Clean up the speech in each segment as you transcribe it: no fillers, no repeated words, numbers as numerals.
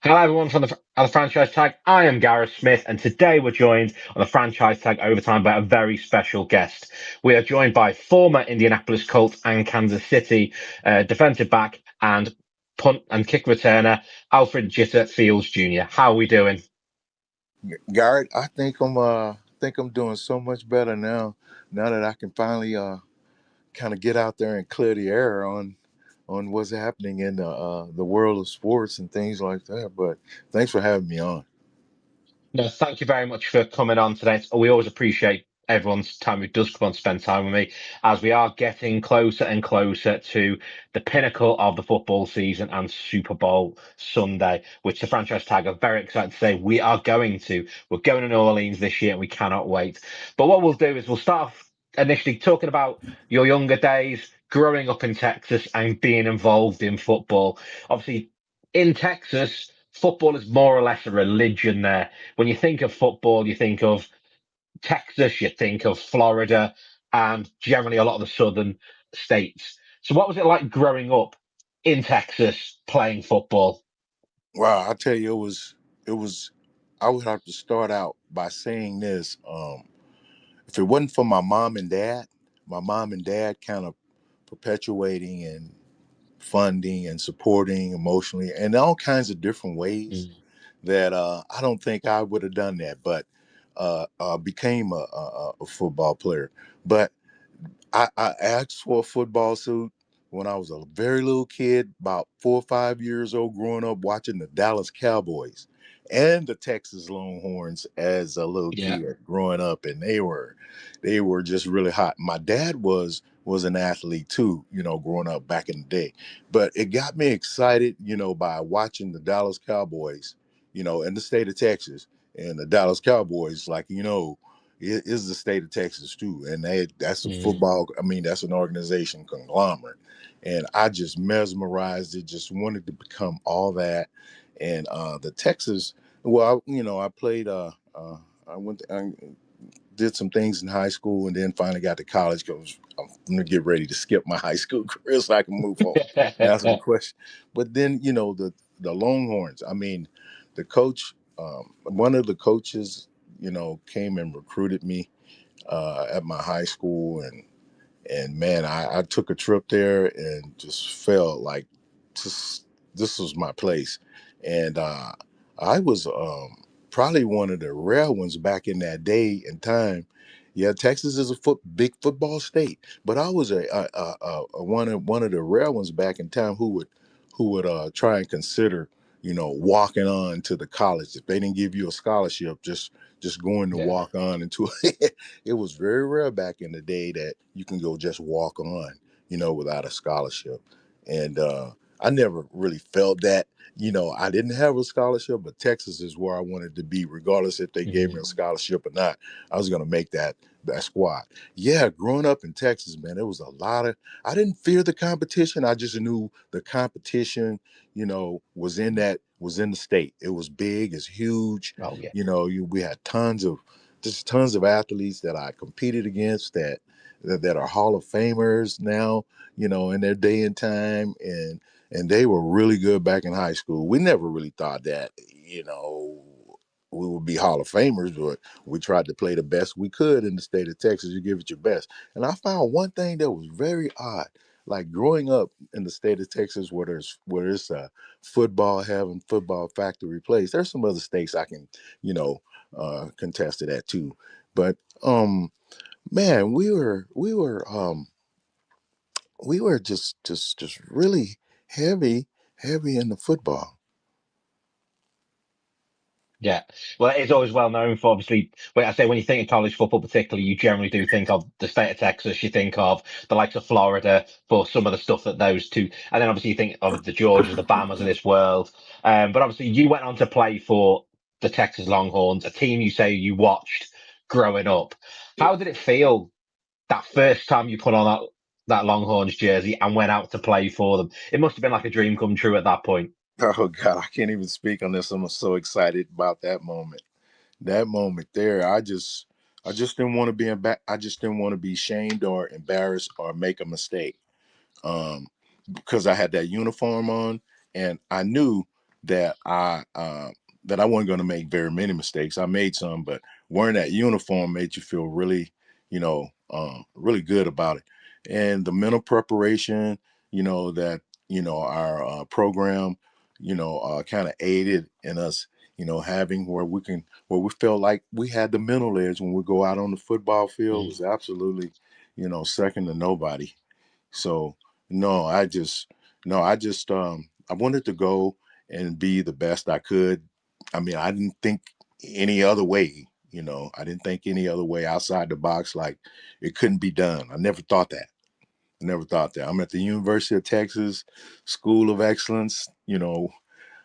Hello, everyone from the franchise tag. I am Gareth Smith, and today we're joined on the franchise tag overtime by a very special guest. We are joined by former Indianapolis Colts and Kansas City defensive back and punt and kick returner Alfred Jitter Fields Jr. How are we doing? Garrett, I think I'm doing so much better now. Now that I can finally kind of get out there and clear the air on what's happening in the world of sports and things like that. But thanks for having me on. No, thank you very much for coming on today. We always appreciate everyone's time who does come on to spend time with me as we are getting closer and closer to the pinnacle of the football season and Super Bowl Sunday, which the franchise tag are very excited to say we are going to. We're going to New Orleans this year and we cannot wait. But what we'll do is we'll start off initially talking about your younger days, growing up in Texas and being involved in football. Obviously, in Texas, football is more or less a religion there. When you think of football, you think of Texas, you think of Florida, and generally a lot of the southern states. So, what was it like growing up in Texas playing football? Wow, I tell you, it was. I would have to start out by saying this. If it wasn't for my mom and dad kind of perpetuating and funding and supporting emotionally in all kinds of different ways Mm, that I don't think I would have done that, but became a football player. But I asked for a football suit when I was a very little kid, about 4 or 5 years old, growing up watching the Dallas Cowboys and the Texas Longhorns as a little yeah, kid growing up, and they were just really hot. My dad was an athlete too, growing up back in the day. But it got me excited, by watching the Dallas Cowboys, in the state of Texas. And the Dallas Cowboys, like, it is the state of Texas too, and that's a mm, football. I mean, that's an organization conglomerate, and I just mesmerized it. Just wanted to become all that, and the Texas. Well, I played. I went. I did some things in high school, and then finally got to college because I'm gonna get ready to skip my high school career so I can move on. Answer the question, but then the Longhorns. I mean, the coach. One of the coaches came and recruited me at my high school, and man, I took a trip there and just felt like just, this was my place, and I was probably one of the rare ones back in that day and time. Yeah, Texas is a big football state, but I was a one of the rare ones back in time who would try and consider walking on to the college if they didn't give you a scholarship, just going to yeah. walk on into it was very rare back in the day that you can go just walk on, without a scholarship. And I never really felt that, I didn't have a scholarship, but Texas is where I wanted to be, regardless if they gave me a Mm, scholarship or not. I was going to make that squad. Yeah, growing up in Texas, man, it was a lot of. I didn't fear the competition. I just knew the competition, was in the state. It was big, it's huge. oh yeah. We had tons of athletes that I competed against that are Hall of Famers now, in their day and time, and they were really good back in high school. We never really thought that, we would be Hall of Famers, but we tried to play the best we could in the state of Texas. You give it your best. And I found one thing that was very odd. Like growing up in the state of Texas, where it's a football heaven, football factory place. There's some other states I can, you know, contest to that too. But man, we were just really heavy in the football. Yeah, well, it's always well known for obviously. When I say when you think of college football, particularly, you generally do think of the state of Texas. You think of the likes of Florida for some of the stuff that those two, and then obviously you think of the Georgias, the Bamas of this world. But obviously, you went on to play for the Texas Longhorns, a team you say you watched growing up. How did it feel that first time you put on that Longhorns jersey and went out to play for them? It must have been like a dream come true at that point. Oh God, I can't even speak on this. I'm so excited about that moment. That moment there, I just didn't want to be I just didn't want to be shamed or embarrassed or make a mistake. Because I had that uniform on, and I knew that I wasn't going to make very many mistakes. I made some, but wearing that uniform made you feel really, really good about it. And the mental preparation, that our program, kind of aided in us, having where we felt like we had the mental edge when we go out on the football field Mm. was absolutely, second to nobody. So no, I wanted to go and be the best I could. I mean, I didn't think any other way, I didn't think any other way outside the box, like it couldn't be done. I never thought that. I never thought that. I'm at the University of Texas School of Excellence.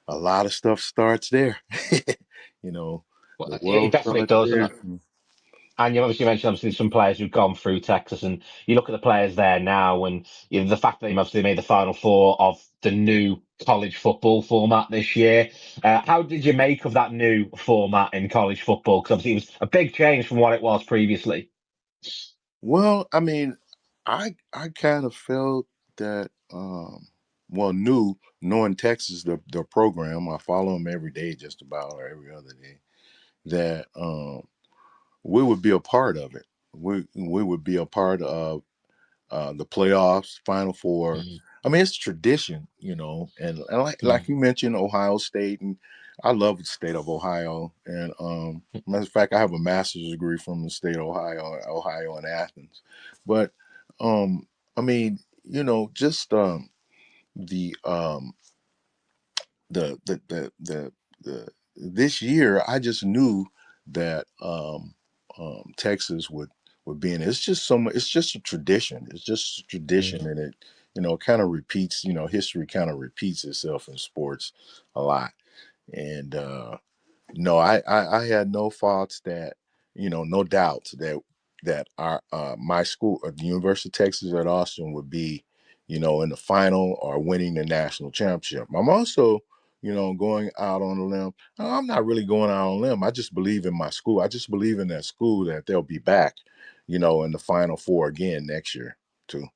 A lot of stuff starts there. you know, Well, the it world definitely starts does, there. and you obviously mentioned obviously some players who've gone through Texas, and you look at the players there now, and the fact that they obviously made the Final Four of the new college football format this year. How did you make of that new format in college football? Because obviously it was a big change from what it was previously. Well, I mean, I kind of felt that knowing Texas, the program, I follow them every day, just about, or every other day, that we would be a part of it. We would be a part of the playoffs, Final Four. Mm, I mean, it's tradition, and like mm, you mentioned, Ohio State, and I love the state of Ohio. And matter of fact, I have a master's degree from the state of Ohio in Athens. But I mean, just the the this year, I just knew that Texas would be in it. It's just so much. It's just a tradition. It's just a tradition, mm. and it kind of repeats. History kind of repeats itself in sports a lot. And no, I had no thoughts that, no doubts that our my school, the University of Texas at Austin, would be, in the final or winning the national championship. I'm also, going out on a limb. I'm not really going out on a limb. I just believe in my school. I just believe in that school that they'll be back, in the Final Four again next year too.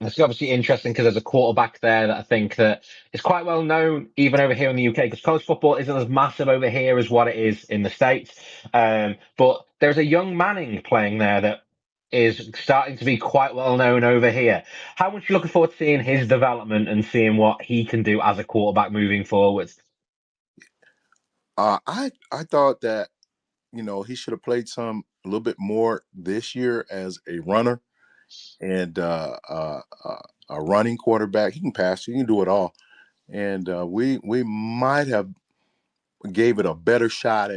It's obviously interesting because there's a quarterback there that I think that is quite well known even over here in the UK, because college football isn't as massive over here as what it is in the States. But there's a young Manning playing there that is starting to be quite well known over here. How much are you looking forward to seeing his development and seeing what he can do as a quarterback moving forwards? I thought that, he should have played a little bit more this year as a runner and a running quarterback. He can pass. He can do it all. And we might have gave it a better shot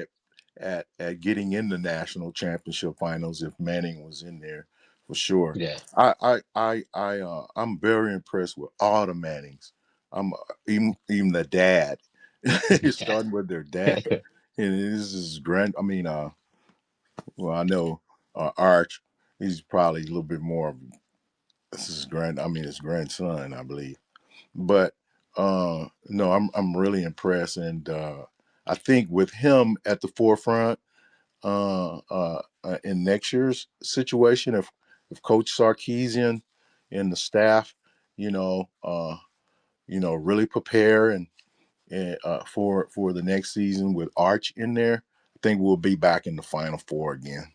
at getting in the national championship finals if Manning was in there for sure. Yeah. I'm very impressed with all the Mannings. I'm even the dad. Starting with their dad, and this is grand. I mean, well, I know Arch. He's probably a little bit more. This is grand. I mean, his grandson, I believe. But no, I'm really impressed, and I think with him at the forefront in next year's situation, if Coach Sarkeesian and the staff, you know, uh, really prepare and for the next season with Arch in there, I think we'll be back in the Final Four again.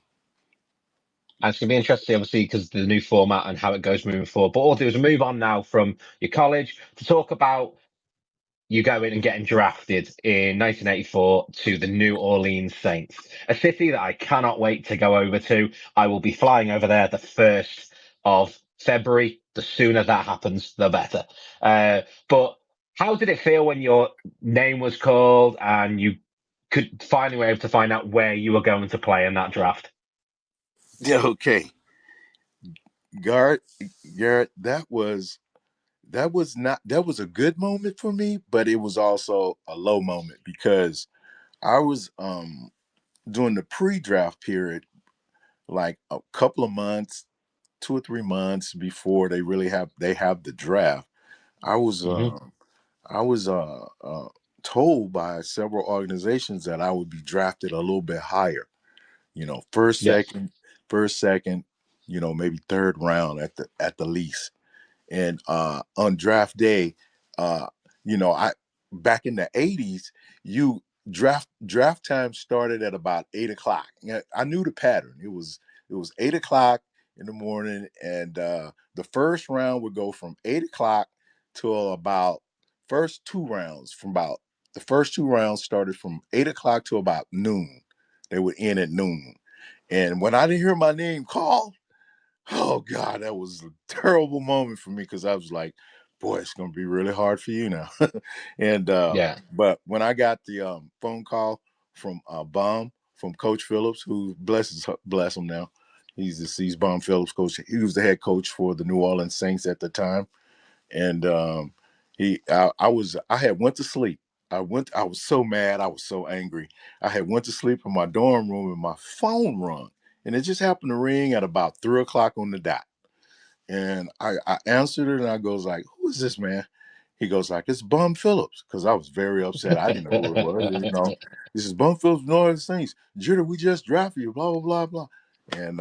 And it's going to be interesting, obviously, because the new format and how it goes moving forward. But all I'll do is move on now from your college to talk about you going and getting drafted in 1984 to the New Orleans Saints, a city that I cannot wait to go over to. I will be flying over there the 1st of February. The sooner that happens, the better. But how did it feel when your name was called and you could finally were able to find out where you were going to play in that draft? Yeah, okay, Garrett, Garrett, that was a good moment for me, but it was also a low moment because I was during the pre-draft period, like a couple of months, 2 or 3 months before they have the draft. I was Hmm. I was told by several organizations that I would be drafted a little bit higher. First, Yes. second, maybe third round at the least. And on draft day, uh, I back in the 80s, you draft time started at about 8 o'clock. Yeah, I knew the pattern. It was 8 o'clock in the morning, and the first round would go from 8 o'clock till about first two rounds from about the first two rounds started from 8 o'clock to about noon. They would end at noon. And when I didn't hear my name called, oh God, that was a terrible moment for me because I was like, boy, it's gonna be really hard for you now. And Yeah. but when I got the phone call from from Coach Phillips, who bless him now. He's Baum Phillips coach. He was the head coach for the New Orleans Saints at the time. And I had went to sleep. I was so mad, I was so angry. I had went to sleep in my dorm room and my phone rung. And it just happened to ring at about 3 o'clock on the dot. And I answered it and I goes like, who is this, man? He goes like, it's Bum Phillips. Because I was very upset. I didn't know who it was. This is Bum Phillips, Northern Saints. Jitter, we just drafted you, blah, blah, blah, blah. And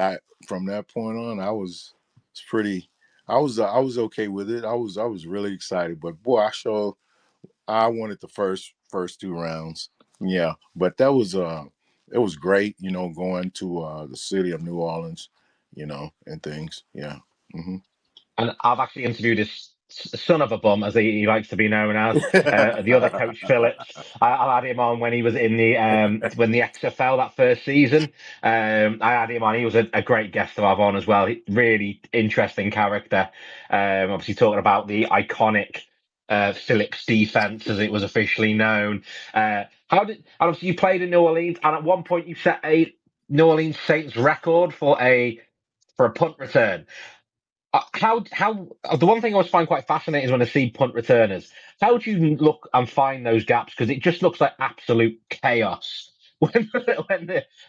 from that point on, it's pretty, I was okay with it. I was really excited. But boy, I wanted the first two rounds. Yeah. But it was great, going to the city of New Orleans, and things. Yeah. Hmm. And I've actually interviewed his son of a bum, as he likes to be known as, the other coach, Phillips. I had him on when he was in the when the XFL that first season. I had him on. He was a great guest to have on as well. Really interesting character. Obviously talking about the iconic Phillips defense, as it was officially known. Obviously you played in New Orleans, and at one point you set a New Orleans Saints record for a punt return. The one thing I always find quite fascinating is when I see punt returners. How do you look and find those gaps? Because it just looks like absolute chaos when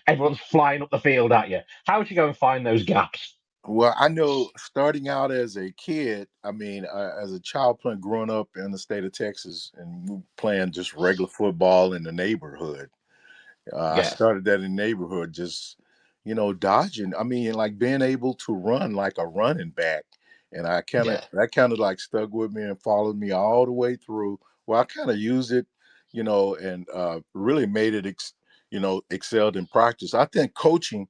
everyone's flying up the field at you. How would you go and find those gaps? Well, I know starting out as a kid, I mean, as a child growing up in the state of Texas and playing just regular football in the neighborhood. I Yeah, started that in the neighborhood, just dodging. I mean, like being able to run like a running back, and yeah. that kind of like stuck with me and followed me all the way through. Well, I kind of use it, and really made it, excelled in practice. I think coaching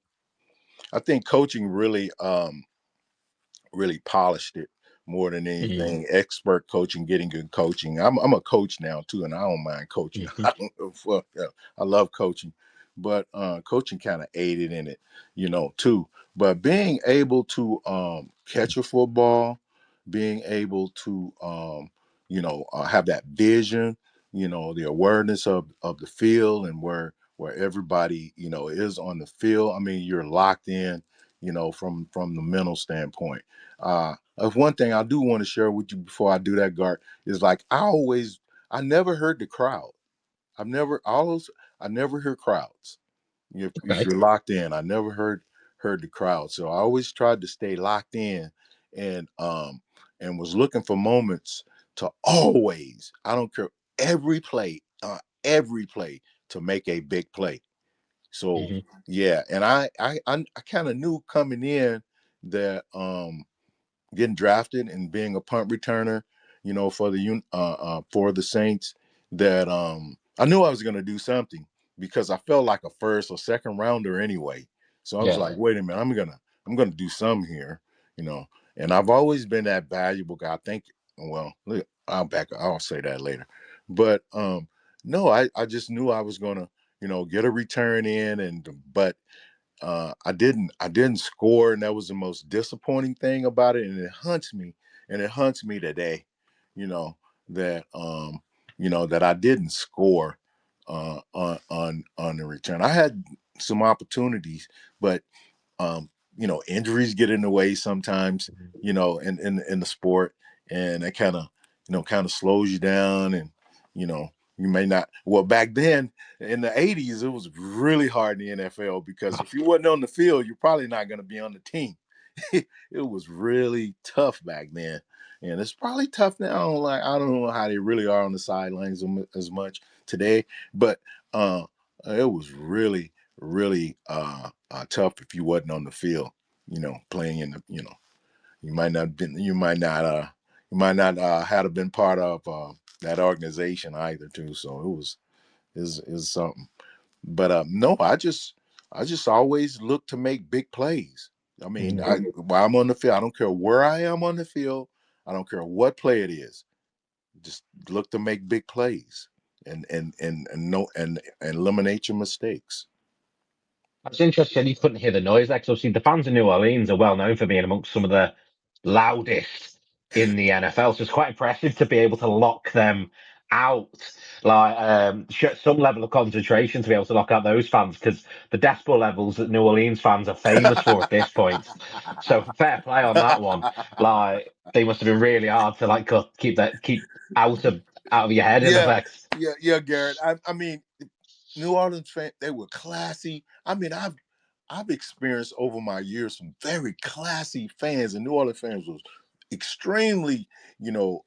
really polished it more than Mm, anything. Expert coaching, getting good coaching. I'm a coach now too, and I don't mind coaching. mhm, I love coaching, but coaching kind of aided in it, too. But being able to catch a football, being able to have that vision, the awareness of the field and where everybody is on the field. I mean, you're locked in, from the mental standpoint. One thing I do want to share with you before I do that, Gart, is like I never heard the crowd. I've never always I never hear crowds. If okay. you're locked in, I never heard the crowd. So I always tried to stay locked in and was looking for moments to always, I don't care, every play to make a big play. So Mhm, yeah, and I kind of knew coming in that getting drafted and being a punt returner, for the Saints, that I knew I was going to do something because I felt like a first or second rounder anyway. So I was yeah. like, wait a minute, I'm gonna do something here, you know. And I've always been that valuable guy. I think. Well, look, I'll say that later. But no, I just knew I was gonna get a return in, but I didn't score, and that was the most disappointing thing about it. And it hunts me today, you know, that that I didn't score on the return. I had some opportunities, but injuries get in the way sometimes, Mhm. in the sport, and that kind of slows you down, and you know, you may not. Well, back then in the '80s, it was really hard in the NFL because if you wasn't on the field, you're probably not going to be on the team. It was really tough back then, and it's probably tough now. I don't know how they really are on the sidelines as much today, but uh, it was really tough if you wasn't on the field, playing in the, you might not have been, you might not have been part of, that organization either too. So it was is something. But no, I just always look to make big plays. I mean, while I'm on the field, I don't care where I am on the field. I don't care what play it is. Just look to make big plays and no and eliminate your mistakes. It's interesting you couldn't hear the noise there, 'cause obviously the fans in New Orleans are well known for being amongst some of the loudest in the NFL. So it's quite impressive to be able to lock them out, like some level of concentration to be able to lock out those fans, because the decibel levels that New Orleans fans are famous for at this point. So fair play on that one. Like they must have been really hard to like keep out of your head in Yeah, effect. yeah, Garrett. I mean, New Orleans fans, they were classy. I mean, I've experienced over my years some very classy fans, and New Orleans fans was extremely, you know,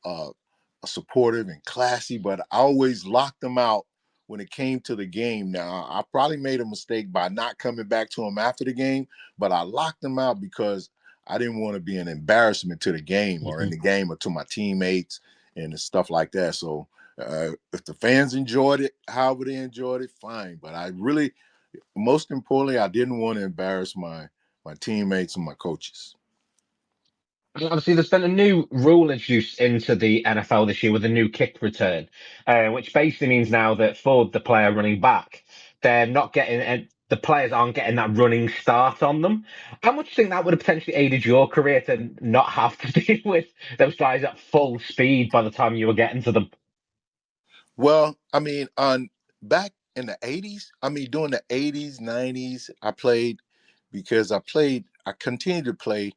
supportive and classy. But I always locked them out when it came to the game. Now, I probably made a mistake by not coming back to them after the game, but I locked them out because I didn't want to be an embarrassment to the game or in the game or to my teammates and stuff like that. So if the fans enjoyed it, however they enjoyed it, fine. But I really, most importantly, I didn't want to embarrass my teammates and my coaches. Obviously, there's been a new rule introduced into the NFL this year with a new kick return, which basically means now that for the player running back, they're not getting, the players aren't getting that running start on them. How much do you think that would have potentially aided your career to not have to deal with those guys at full speed by the time you were getting to them? Well, I mean, on back in the '80s, I mean, during the '80s, '90s, I played because I continued to play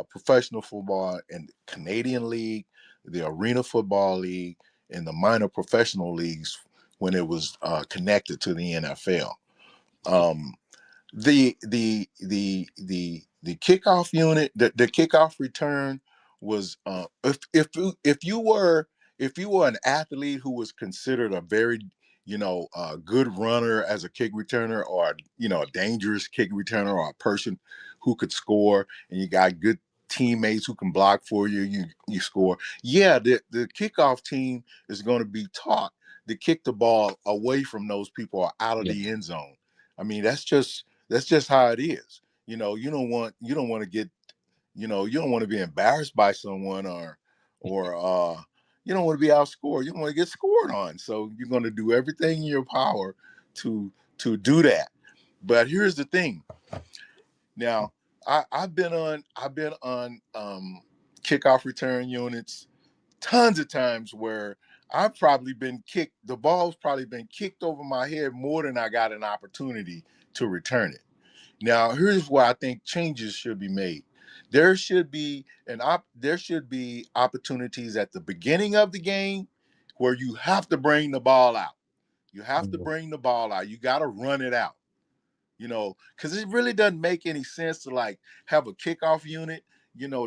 professional football in Canadian League, the Arena Football League, and the minor professional leagues when it was connected to the NFL. Um, the kickoff unit, the kickoff return was if you were an athlete who was considered a very good runner as a kick returner, or a dangerous kick returner, or a person who could score, and you got good teammates who can block for you, you score. Yeah, the kickoff team is going to be taught to kick the ball away from those people or out of Yeah, the end zone. I mean, that's just how it is. You don't want to get, you don't want to be embarrassed by someone, or you don't want to be outscored. You don't want to get scored on. So you're going to do everything in your power to do that. But here's the thing. Now, I've been on kickoff return units tons of times where I've probably been kicked. The ball's probably been kicked over my head more than I got an opportunity to return it. Now, here's why I think changes should be made. There should be opportunities at the beginning of the game where you have to bring the ball out. You have to bring the ball out. You got to run it out. Because it really doesn't make any sense to like have a kickoff unit,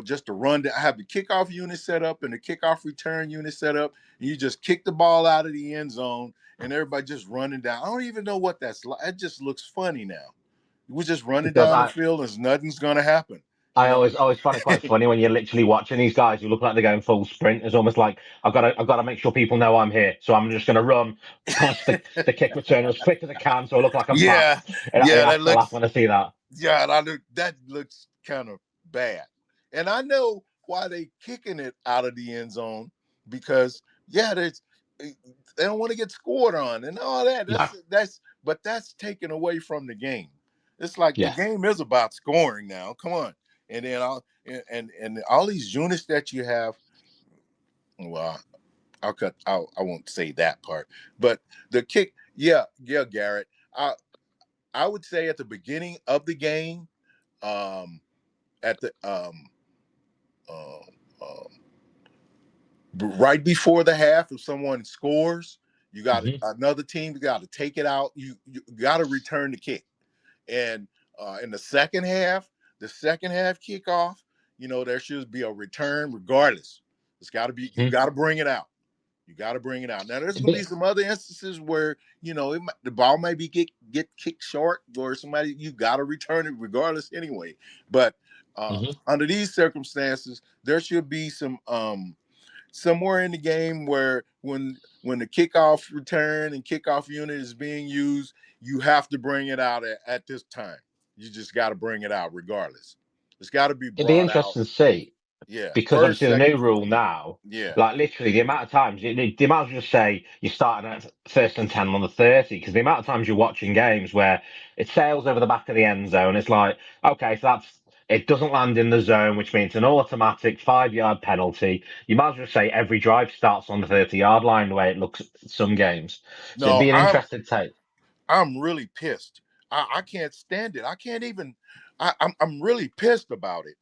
just to run. Have the kickoff unit set up and the kickoff return unit set up, and you just kick the ball out of the end zone, and everybody just running down. I don't even know what that's like. It just looks funny now. We're just running because down the field and nothing's gonna happen. You I know. always find it quite funny when you're literally watching these guys who look like they're going full sprint. It's almost like I've got to make sure people know I'm here, so I'm just going to run past the kick returner as quick as I can, so I look like I'm Yeah, fast. And I yeah, have to laugh when I see that. that looks kind of bad. And I know why they kicking it out of the end zone, because they don't want to get scored on and all that. No, But that's taken away from the game. It's like the yeah, game is about scoring now. Come on. And then and all these units that you have, well, I won't say that part. But the kick, yeah, Garrett. I would say at the beginning of the game, um, at the uh, uh, right before the half, if someone scores, you got hmm another team. You got to take it out. You got to return the kick. And in the second half kickoff, there should be a return regardless. It's got to be. You got to bring it out. You got to bring it out. Now, there's going to be some other instances where the ball may be get kicked short, or somebody, you got to return it regardless anyway. But hmm under these circumstances, there should be somewhere in the game where when the kickoff return and kickoff unit is being used, you have to bring it out at this time. You just got to bring it out regardless. It's got to be It'd be brought out. interesting to see. Yeah, Because first, obviously the second. new rule now, Yeah. like literally the amount of times, the amount of just say you're starting at first and 10 on the 30, because the amount of times you're watching games where it sails over the back of the end zone, it's like, okay, so it doesn't land in the zone, which means an automatic 5 yard penalty. You might as well say every drive starts on the 30-yard line, the way it looks at some games. So it'd No, be an interesting take. I'm really pissed. I can't stand it. I can't even. I'm really pissed about it.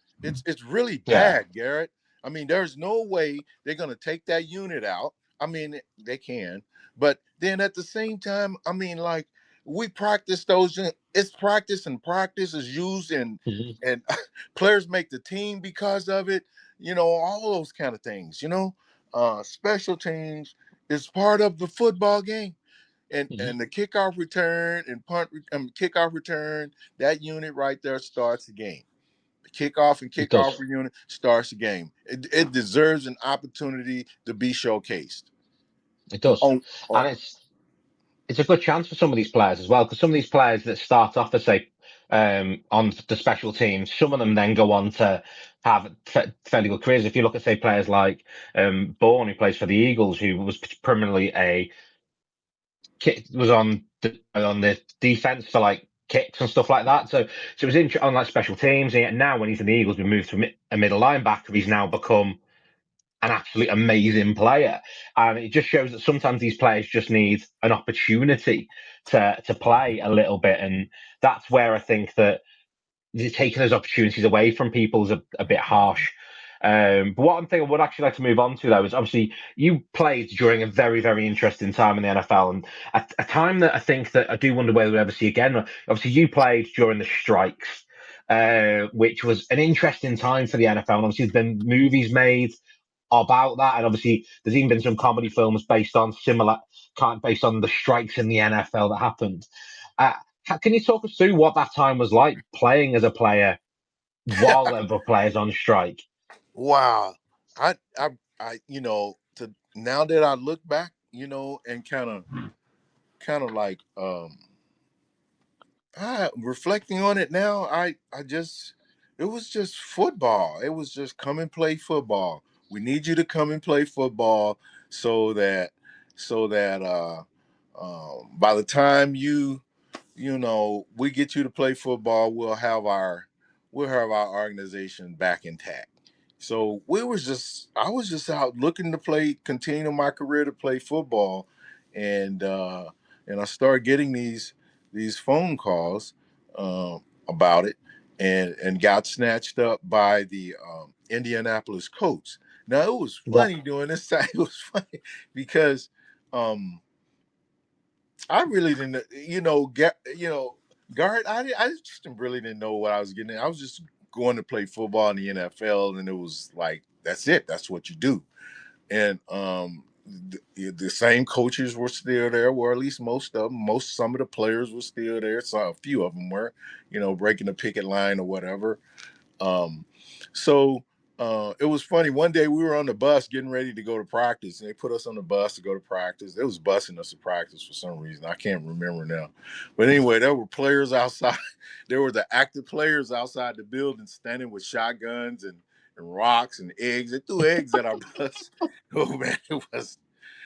It's really Yeah. bad, Garrett. I mean, there's no way they're gonna take that unit out. I mean, they can, but then at the same time, I mean, like we practice those. It's practice, and practice is used, Mhm. and players make the team because of it. You know, all those kind of things. You know, special teams is part of the football game, Mhm. and the kickoff return and kickoff return, that unit right there starts the game. The kickoff and It kickoff does. unit starts the game. It deserves an opportunity to be showcased. It does. On, on And it's a good chance for some of these players as well, because some of these players that start off as say on the special teams, some of them then go on to have fairly good careers. If you look at say players like Bourne, who plays for the Eagles, who was primarily was on the defense for like kicks and stuff like that. So it was on like special teams. And now when he's in the Eagles, we moved to a middle linebacker. He's now become an absolutely amazing player. And it just shows that sometimes these players just need an opportunity to play a little bit. And that's where I think that taking those opportunities away from people is a bit harsh. But what I'm thinking I would actually like to move on to though is obviously you played during a very, very interesting time in the NFL, and a time that I think that I do wonder whether we'll ever see again. Obviously, you played during the strikes, which was an interesting time for the NFL. And obviously, there's been movies made about that, and obviously there's even been some comedy films based on based on the strikes in the NFL that happened. Uh, can you talk us through what that time was like playing as a player while there were players on strike? wow, you know, to now that I look back, you know, and kind of like reflecting on it now, I just it was just football. It was just come and play football. We need you to come and play football so that by the time you know we get you to play football, we'll have our organization back intact. So I was just out looking to play, continue my career to play football, and uh, and I started getting these phone calls about it, and got snatched up by the Indianapolis Colts. Now it was Yeah. funny doing this time. It was funny because um, I really didn't, guard. I just really didn't know what I was getting. I was just going to play football in the NFL, and it was like that's it. That's what you do. And the same coaches were still there, or at least most of them. Some of the players were still there. So a few of them were, breaking the picket line or whatever. Um, so it was funny. One day we were on the bus getting ready to go to practice, and they put us on the bus to go to practice. They was busing us to practice for some reason. I can't remember now. But anyway, there were players outside. There were the active players outside the building standing with shotguns and rocks and eggs. They threw eggs at our bus. Oh man,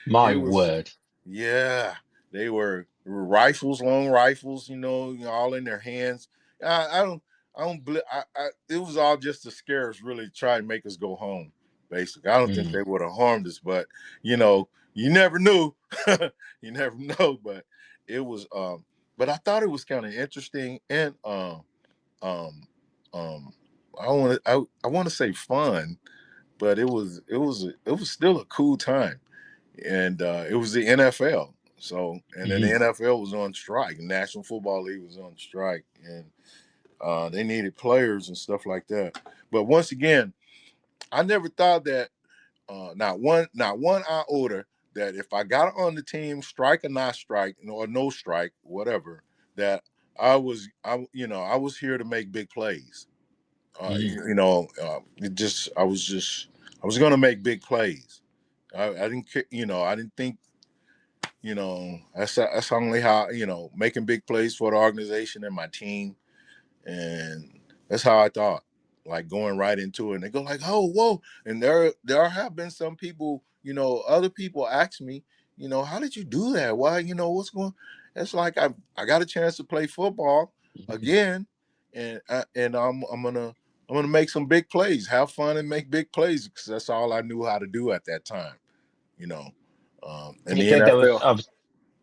My it was word. yeah. They were rifles, long rifles, all in their hands. I don't I don't believe it was all just to scare us, really try and make us go home. Basically, I don't think Mm. they would have harmed us, but you never knew. You never know, but it was. But I thought it was kind of interesting and um, um, I want to say fun, but it was still a cool time, and it was the NFL. So, and then the Mhm. NFL was on strike. The National Football League was on strike, and they needed players and stuff like that. But once again, I never thought that not one iota that if I got on the team, strike or not strike, or no strike, whatever, that I was here to make big plays. Mhm. It just I was going to make big plays. I didn't, I didn't think, that's only how, making big plays for the organization and my team. And that's how I thought, like going right into it. And they go like, "Oh, whoa!" And there have been some people, other people ask me, "How did you do that? Why, what's going?" It's like I got a chance to play football again, and I'm gonna make some big plays, have fun, and make big plays because that's all I knew how to do at that time, you know. In You the did. NFL,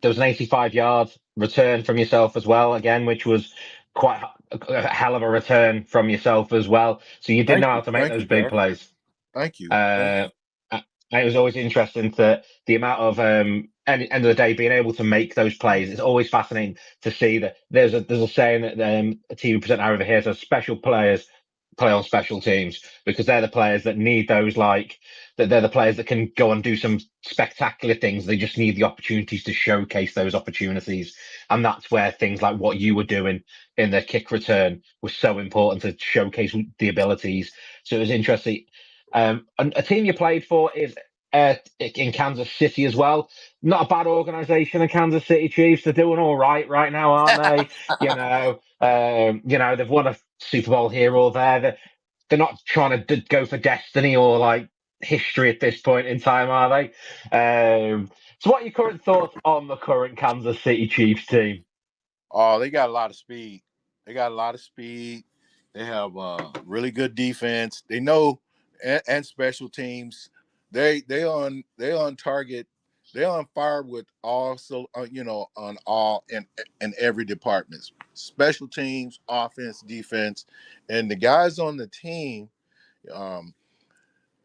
There was an 85-yard return from yourself as well, again, which was quite a hell of a return from yourself as well. So you did know how to make thank those you, big Garrett. plays. Thank you. Uh, it was always interesting that the amount of end of the day being able to make those plays. It's always fascinating to see that there's a saying that a TV presenter over here says special players play on special teams because they're the players that need those that they're the players that can go and do some spectacular things. They just need the opportunities to showcase those opportunities. And that's where things like what you were doing in the kick return was so important to showcase the abilities. So it was interesting. And a team you played for is in Kansas City as well. Not a bad organization, the Kansas City Chiefs. They're doing all right now, aren't they? They've won a Super Bowl here or there. They're not trying to go for destiny or like history at this point in time, are they? So, what are your current thoughts on the current Kansas City Chiefs team? Oh, they got a lot of speed. They got a lot of speed. They have really good defense. They know and special teams. They on target. They on fire with all on all in every department. Special teams, offense, defense, and um,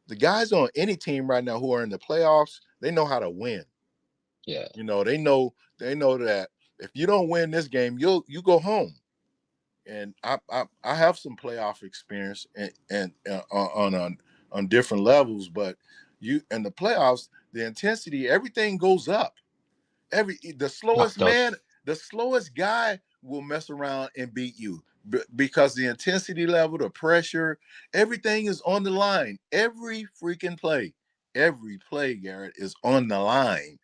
the guys on any team right now who are in the playoffs, they know how to win. Yeah, They know that if you don't win this game, you go home. And I have some playoff experience and on different levels, but you in the playoffs, the intensity, everything goes up. The that slowest does. man, the slowest guy will mess around and beat you because the intensity level, the pressure, everything is on the line. Every play, Garrett, is on the line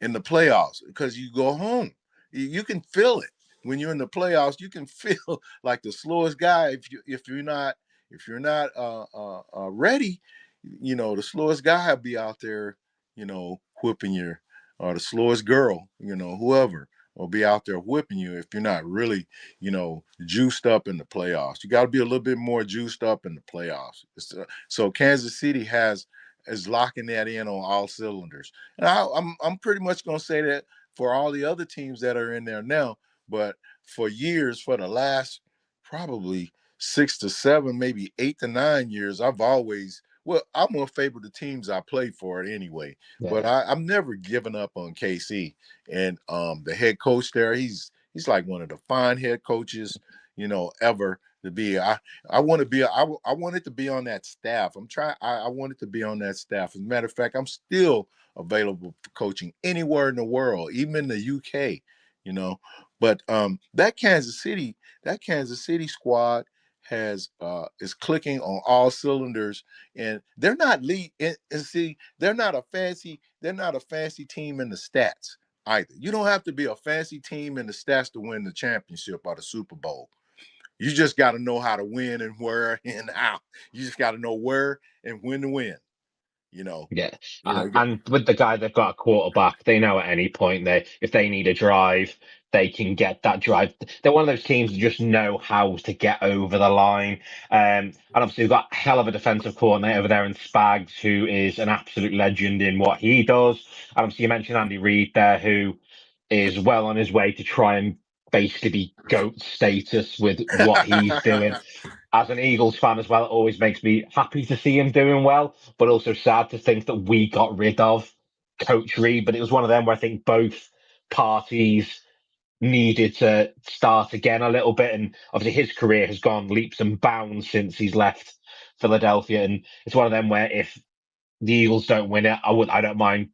in the playoffs because you go home. You can feel it when you're in the playoffs. You can feel like the slowest guy if you're not ready. The slowest guy will be out there, whipping you, or the slowest girl, whoever will be out there whipping you if you're not really, juiced up in the playoffs. You got to be a little bit more juiced up in the playoffs. So Kansas City is locking that in on all cylinders. And I'm pretty much gonna say that for all the other teams that are in there now. But for years, for the last probably 6 to 7, maybe 8 to 9 years, I'm gonna favor the teams I play for it anyway. But Yeah, I'm never giving up on KC. And the head coach there, he's like one of the fine head coaches, ever to be. I want to be. I wanted to be on that staff. I wanted to be on that staff. As a matter of fact, I'm still available for coaching anywhere in the world, even in the UK. You know, but that Kansas City squad is clicking on all cylinders, and they're not lead. And see, they're not a fancy team in the stats either. You don't have to be a fancy team in the stats to win the championship or the Super Bowl. You just got to know how to win and where and how. You just got to know where and when to win. You know, yeah. you got, And with the guy, they've got a quarterback. They know at any point if they need a drive, they can get that drive. They're one of those teams that just know how to get over the line. And obviously, we've got a hell of a defensive coordinator over there in Spags, who is an absolute legend in what he does. And obviously, you mentioned Andy Reid there, who is well on his way to try and basically be GOAT status with what he's doing. As an Eagles fan as well, it always makes me happy to see him doing well, but also sad to think that we got rid of Coach Reed. But it was one of them where I think both parties needed to start again a little bit. And obviously his career has gone leaps and bounds since he's left Philadelphia. And it's one of them where if the Eagles don't win it, I don't mind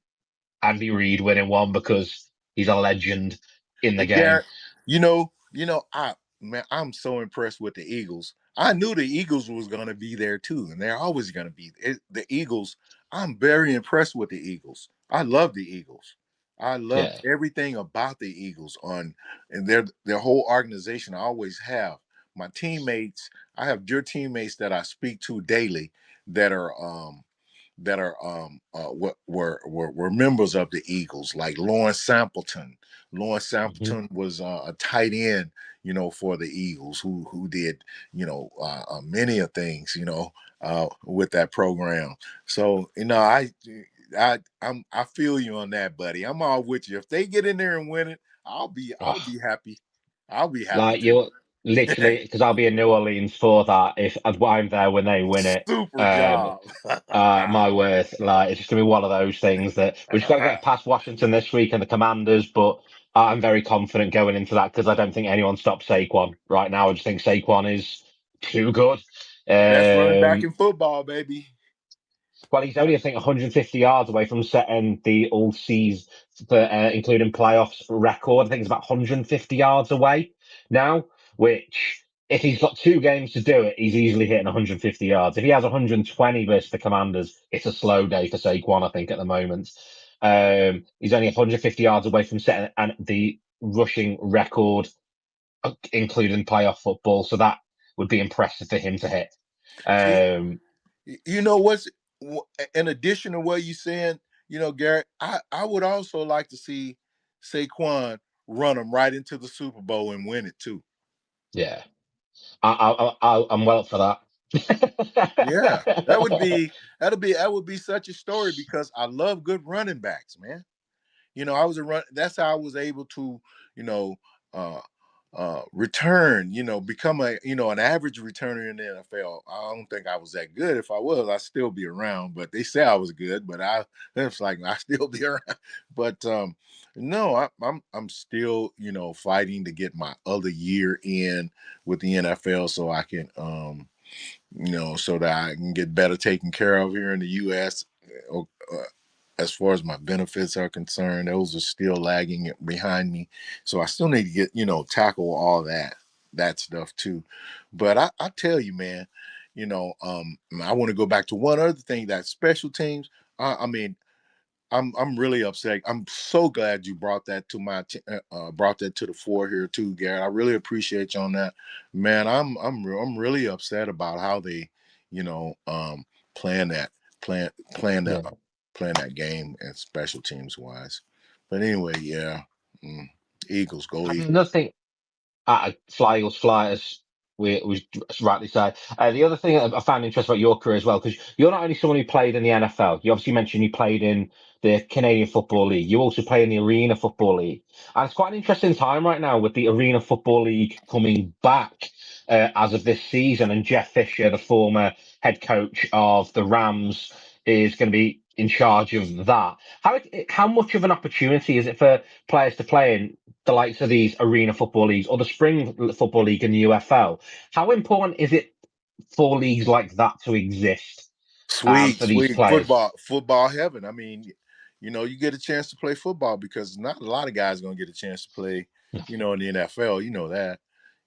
Andy Reid winning one because he's a legend in the Hey game. Garrett, I man, I'm so impressed with the Eagles. I knew the Eagles was going to be there too, and they're always going to be the Eagles. I'm very impressed with the Eagles. I love the Eagles. I love Yeah. everything about the Eagles and their whole organization. I always have my teammates. I have dear teammates that I speak to daily that are what were members of the Eagles, like Lawrence Sampleton. Lawrence Hmm. Sampleton was a tight end, for the Eagles, who did many of things, with that program. So I feel you on that, buddy. I'm all with you. If they get in there and win it, I'll be happy. I'll be happy Like too. you're literally, because I'll be in New Orleans for that if as I'm there when they win it. Super Um, job. my word, like it's just gonna be one of those things that we've just got to get past Washington this week and the Commanders, but I'm very confident going into that because I don't think anyone stops Saquon right now. I just think Saquon is too good. Best running back Um, in football, baby. well, he's only, I think, 150 yards away from setting the all season, including playoffs record. I think it's about 150 yards away now, which, if he's got 2 games to do it, he's easily hitting 150 yards. If he has 120 versus the Commanders, it's a slow day for Saquon, I think, at the moment. He's only 150 yards away from setting and the rushing record, including playoff football. So that would be impressive for him to hit. See, Um, you know what's in addition to what you saying, Garrett, I would also like to see Saquon run them right into the Super Bowl and win it too. yeah. I'm well up for Yeah, that would that. be that would be such a story because I love good running backs, man. I was a run. That's how I was able to, you know, uh, return. Become an average returner in the NFL. I don't think I was that good. If I was, I'd still be around. But they say I was good. But it's like I still be around. But no, I'm still fighting to get my other year in with the NFL so I can so that I can get better taken care of here in the U.S. As far as my benefits are concerned, those are still lagging behind me. So I still need to get, tackle all that stuff too. But I tell you, man, I want to go back to one other thing, that special teams. I mean, I'm really upset. I'm so glad you brought that to brought that to the fore here too, Garrett. I really appreciate you on that, man. I'm really upset about how they, you know, um, playing that plan playing that Yeah. playing that game and special teams wise. But anyway, yeah, mm, Eagles go And Eagles. another thing, fly Eagles fly, as we rightly say. The other thing I found interesting about your career as well, because you're not only someone who played in the NFL, you obviously mentioned you played in the Canadian Football League. You also play in the Arena Football League. And it's quite an interesting time right now with the Arena Football League coming back as of this season. And Jeff Fisher, the former head coach of the Rams, is going to be in charge of that. How much of an opportunity is it for players to play in the likes of these arena football leagues or the spring football league in the UFL? How important is it for leagues like that to exist Sweet, for these sweet players? football heaven. I mean, you get a chance to play football because not a lot of guys gonna get a chance to play, in the NFL. You know that,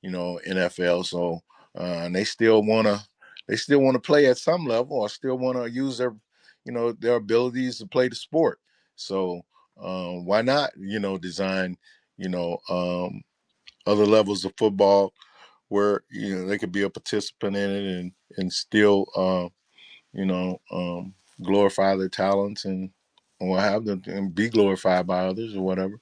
NFL. So and they still wanna play at some level or still wanna use their abilities to play the sport. So why not, design, you know, um, other levels of football where they could be a participant in it and still you know, glorify their talents and or have them and be glorified by others or whatever.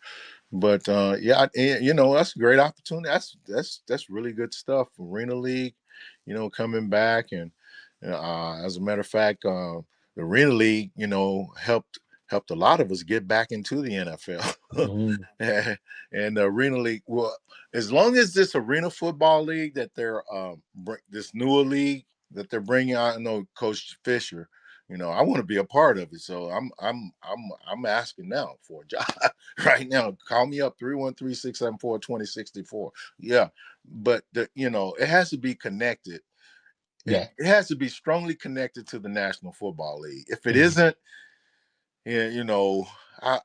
But yeah, that's a great opportunity. That's really good stuff. Arena League, coming back and as a matter of fact, the Arena League, helped a lot of us get back into the NFL. Mm, And the Arena League, well, as long as this Arena Football League that they're this newer league that they're bringing out, I know Coach Fisher. I want to be a part of it. So I'm asking now for a job right now. Call me up 313-674-2064. Yeah. But it has to be connected. It, yeah. it has to be strongly connected to the National Football League. If it Mm, isn't, Yeah,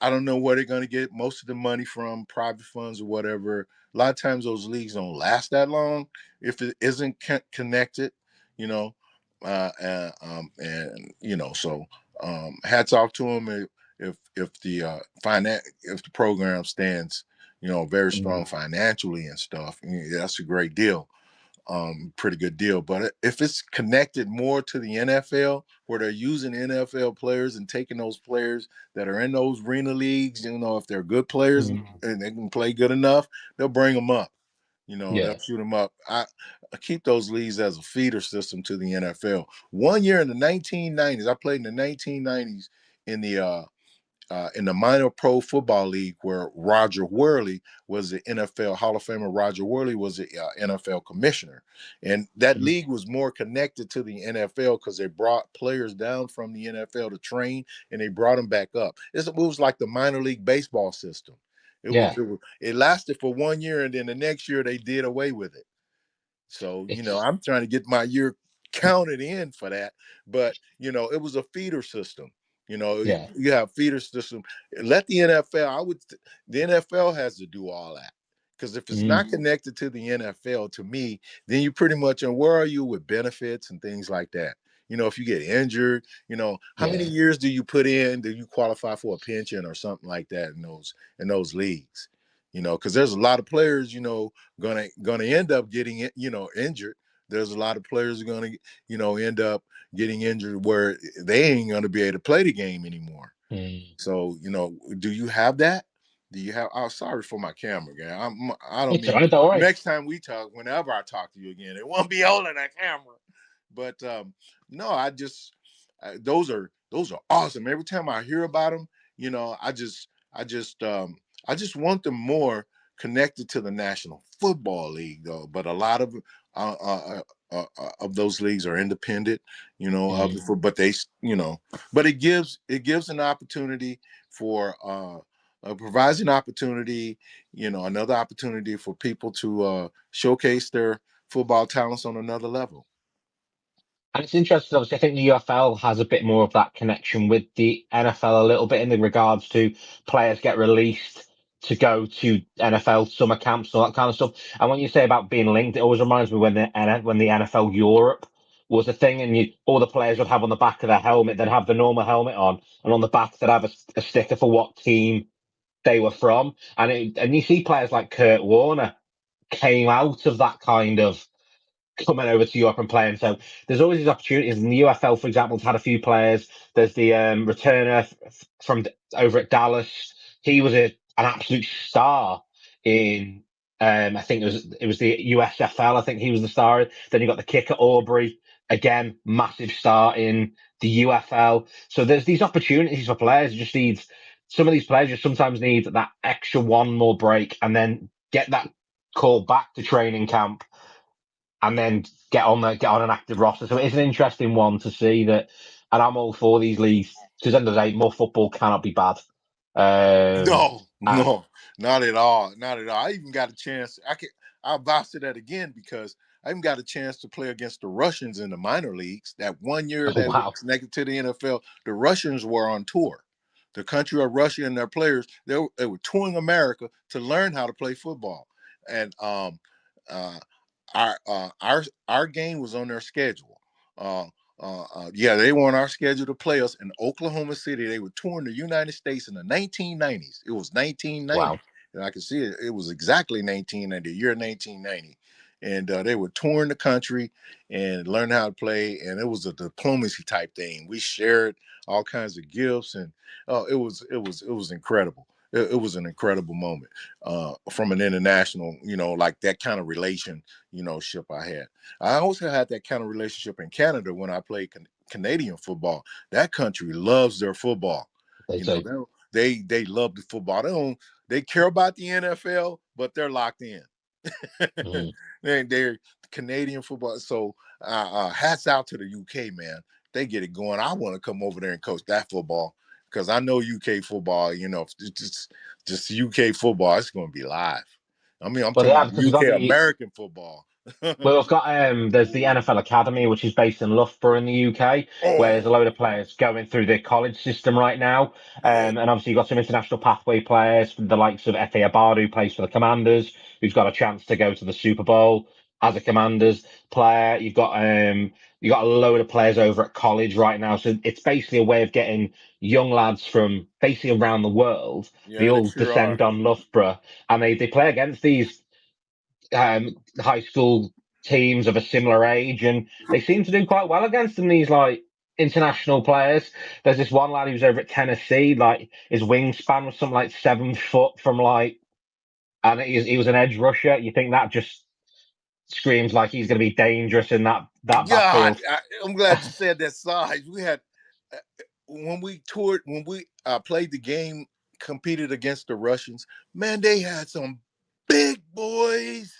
I don't know where they're going to get most of the money from, private funds or whatever. A lot of times those leagues don't last that long if it isn't connected, you know. And so hats off to them if the program stands, very strong financially and stuff. Yeah, that's a great deal. Pretty good deal. But if it's connected more to the NFL, where they're using NFL players and taking those players that are in those arena leagues, if they're good players and they can play good enough, they'll bring them up. They'll Yeah. shoot them up. I keep those leagues as a feeder system to the NFL. One year in the 1990s, I played in the 1990s in the minor pro football league where Roger Worley was the NFL Hall of Famer. Roger Worley was the NFL commissioner. And that league was more connected to the NFL because they brought players down from the NFL to train and they brought them back up. It was like the minor league baseball system. Yeah. It lasted for 1 year and then the next year they did away with it. So, It's I'm trying to get my year counted in for that. But, it was a feeder system. yeah. You have feeder system. Let the NFL, the NFL has to do all that. Because if it's not connected to the NFL, to me, then you pretty much, and where are you with benefits and things like that? If you get injured, how many Yeah. years do you put in? Do you qualify for a pension or something like that in those leagues? Because there's a lot of players, gonna end up getting injured. There's a lot of players gonna end up getting injured where they ain't gonna be able to play the game anymore. So do you have that? Do you have? Oh, sorry for my camera, guy. I don't It's all mean right. Don't worry. next time we talk. Whenever I talk to you again, it won't be holding that camera. But no, those are awesome. Every time I hear about them, I just want them more connected to the National Football League, though. But a lot of those leagues are independent, but but it gives an opportunity for provides an opportunity, another opportunity for people to showcase their football talents on another level. And it's interesting, obviously, I think the UFL has a bit more of that connection with the NFL a little bit in the regards to players get released to go to NFL summer camps, all that kind of stuff. And when you say about being linked, it always reminds me when the NFL Europe was a thing, and all the players would have on the back of their helmet, they'd have the normal helmet on, and on the back they'd have a sticker for what team they were from. And you see players like Kurt Warner came out of that kind of coming over to Europe and playing. So there's always these opportunities. In the UFL, for example, has had a few players. There's the returner from over at Dallas. He was an absolute star in. I think it was the USFL. I think he was the star. Then you got the kicker Aubrey, again, massive star in the UFL. So there's these opportunities for players. Some of these players just sometimes need that extra one more break and then get that call back to training camp and then get on an active roster. So it's an interesting one to see that, and I'm all for these leagues because at the end of the day, more football cannot be bad. No, And no, not at all. Not at all. I even got a chance. I'll vouch to that again because I even got a chance to play against the Russians in the minor leagues. That 1 year oh that we wow, connected to the NFL, the Russians were on tour. The country of Russia and their players, they were touring America to learn how to play football. And uh, our game was on their schedule. Yeah, they were on our schedule to play us in Oklahoma City. They were touring the United States in the 1990s. It was 1990, wow. and I can see it. It was exactly 1990, the year 1990, and they were touring the country and learning how to play. And it was a diplomacy type thing. We shared all kinds of gifts, and it was incredible. It was an incredible moment from an international, like that kind of ship I had. I also had that kind of relationship in Canada when I played Canadian football. That country loves their football. They You know, do. they love the football. They care about the NFL, but they're locked in. Mm. They're Canadian football. So hats out to the UK, man. They get it going. I want to come over there and coach that football because I know UK football. Just UK football. It's going to be live. I mean, I'm But talking yeah, about because we've got UK the American football, Well, we've got there's the NFL Academy, which is based in Loughborough in the UK, where there's a Oh, load of players going through their college system right now. yeah, And obviously you've got some international pathway players, the likes of Efe Abadu, who plays for the Commanders, who's got a chance to go to the Super Bowl as a Commanders player. You've got a load of players over at college right now. So it's basically a way of getting young lads from basically around the world. They yeah, they all sure descend are. on Loughborough and they play against these high school teams of a similar age, and they seem to do quite well against them. These like international players. There's this one lad who's over at Tennessee. Like his wingspan was something like 7 foot from like, and he was an edge rusher. You think that just screams like he's going to be dangerous in that God, backfield. I'm glad you said that size. We had uh, when we toured, when we played the game, competed against the Russians. Man, they had some big boys,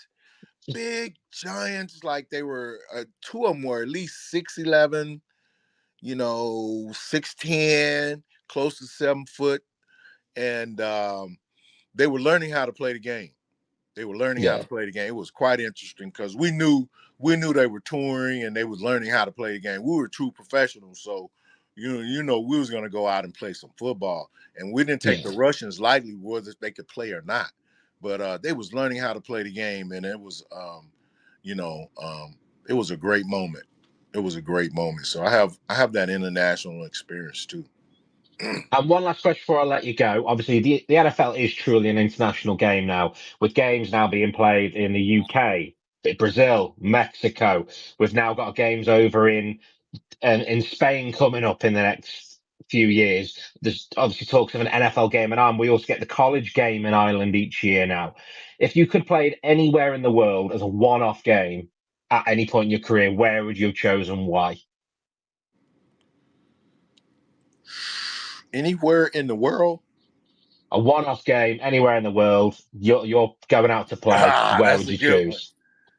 big giants. Like they were, two of them were at least 6'11", 6'10", close to 7 foot, and they were learning how to play the game. They were learning how to Yeah, play the game. It was quite interesting because we knew they were touring and they was learning how to play the game. We were true professionals, so we was gonna go out and play some football, and we didn't take yeah. the Russians lightly whether they could play or not. But they was learning how to play the game, and it was you know it was a great moment. It was a great moment. So I have that international experience too. And one last question before I let you go. Obviously, the NFL is truly an international game now, with games now being played in the UK, Brazil, Mexico. We've now got games over in Spain coming up in the next few years. There's obviously talks of an NFL game in Ireland. We also get the college game in Ireland each year now. If you could play it anywhere in the world as a one-off game at any point in your career, where would you have chosen? Why? Anywhere in the world. A one-off game anywhere in the world. You're going out to play. Where That's would a you good one. choose?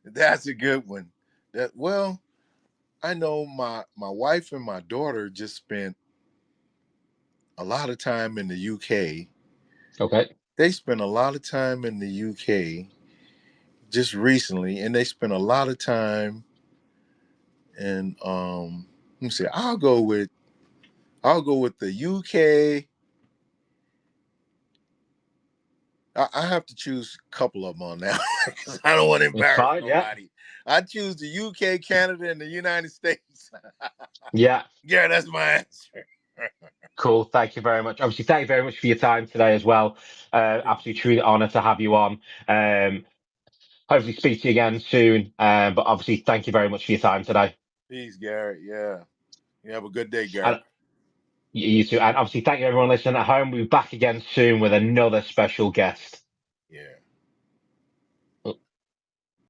That's a good one. Well, I know my wife and my daughter just spent a lot of time in the UK. Okay. They spent a lot of time in the UK just recently, and they spent a lot of time in let me see. I'll go with the UK. I have to choose a couple of them on now because I don't want to It's embarrass fine. Yeah. nobody. I choose the UK, Canada, and the United States. Yeah. Yeah, that's my answer. Cool. Thank you very much. Obviously, thank you very much for your time today as well. Absolutely, truly honor to have you on. Hopefully, speak to you again soon. But obviously, thank you very much for your time today. Peace, Garrett. Yeah. You have a good day, And Garrett. you too. And obviously, thank you everyone listening at home. We'll be back again soon with another special guest.